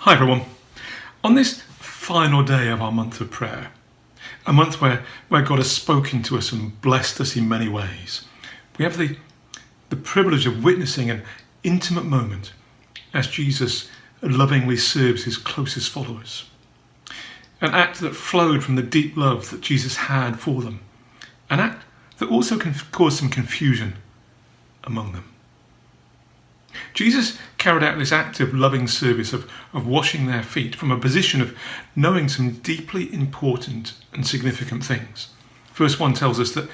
Hi everyone. On this final day of our month of prayer, a month where God has spoken to us and blessed us in many ways, we have the privilege of witnessing an intimate moment as Jesus lovingly serves his closest followers. An act that flowed from the deep love that Jesus had for them. An act that also can cause some confusion among them. Jesus carried out this act of loving service, of washing their feet, from a position of knowing some deeply important and significant things. Verse 1 tells us that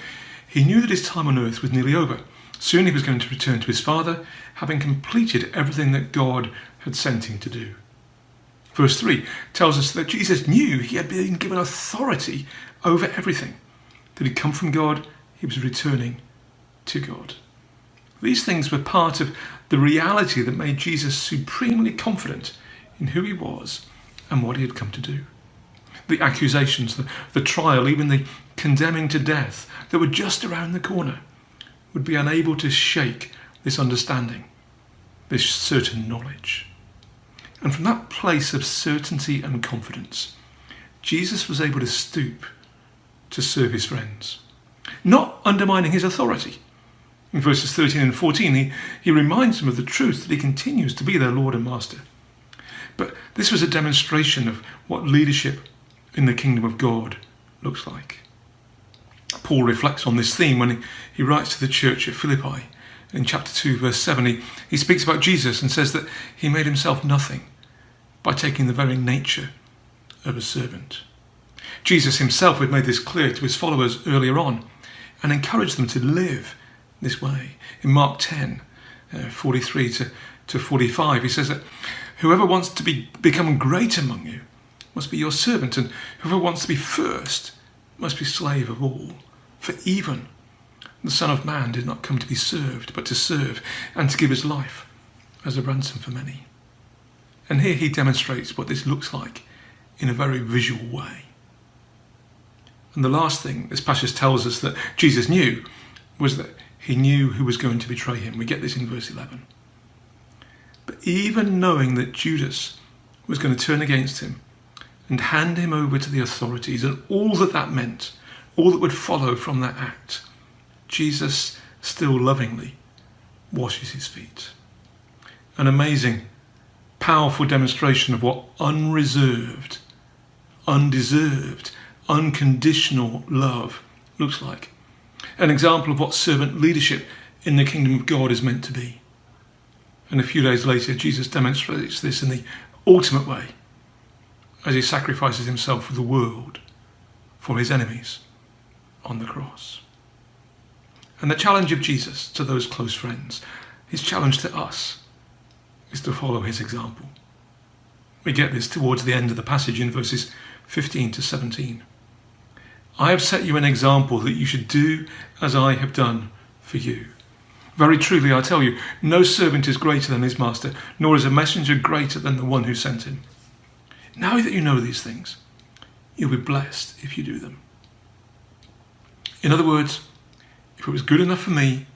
he knew that his time on earth was nearly over. Soon he was going to return to his Father, having completed everything that God had sent him to do. Verse 3 tells us that Jesus knew he had been given authority over everything, that he'd come from God, he was returning to God. These things were part of the reality that made Jesus supremely confident in who he was and what he had come to do. The accusations, the trial, even the condemning to death that were just around the corner would be unable to shake this understanding, this certain knowledge. And from that place of certainty and confidence, Jesus was able to stoop to serve his friends, not undermining his authority. In verses 13 and 14, he reminds them of the truth that he continues to be their Lord and Master. But this was a demonstration of what leadership in the kingdom of God looks like. Paul reflects on this theme when he writes to the church at Philippi. In chapter 2, verse 7, he speaks about Jesus and says that he made himself nothing by taking the very nature of a servant. Jesus himself had made this clear to his followers earlier on and encouraged them to live this way. In Mark 10, 43 to 45, he says that whoever wants to become great among you must be your servant, and whoever wants to be first must be slave of all. For even the Son of Man did not come to be served, but to serve and to give his life as a ransom for many. And here he demonstrates what this looks like in a very visual way. And the last thing this passage tells us that Jesus knew was that he knew who was going to betray him. We get this in verse 11. But even knowing that Judas was going to turn against him and hand him over to the authorities and all that that meant, all that would follow from that act, Jesus still lovingly washes his feet. An amazing, powerful demonstration of what unreserved, undeserved, unconditional love looks like. An example of what servant leadership in the kingdom of God is meant to be. And a few days later, Jesus demonstrates this in the ultimate way as he sacrifices himself for the world, for his enemies on the cross. And the challenge of Jesus to those close friends, his challenge to us, is to follow his example. We get this towards the end of the passage in verses 15 to 17. I have set you an example that you should do as I have done for you. Very truly, I tell you, no servant is greater than his master, nor is a messenger greater than the one who sent him. Now that you know these things, you'll be blessed if you do them. In other words, if it was good enough for me,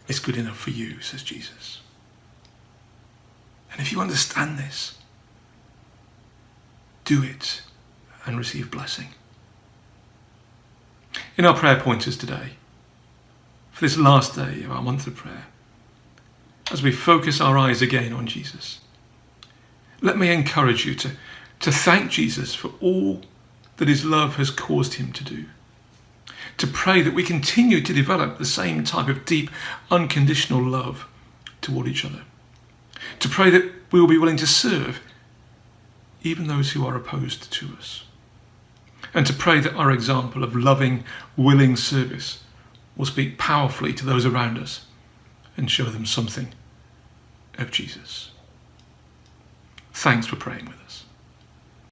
it's good enough for you, says Jesus. And if you understand this, do it and receive blessing. In our prayer pointers today, for this last day of our month of prayer, as we focus our eyes again on Jesus, let me encourage you to thank Jesus for all that his love has caused him to do. To pray that we continue to develop the same type of deep, unconditional love toward each other. To pray that we will be willing to serve even those who are opposed to us. And to pray that our example of loving, willing service will speak powerfully to those around us and show them something of Jesus. Thanks for praying with us.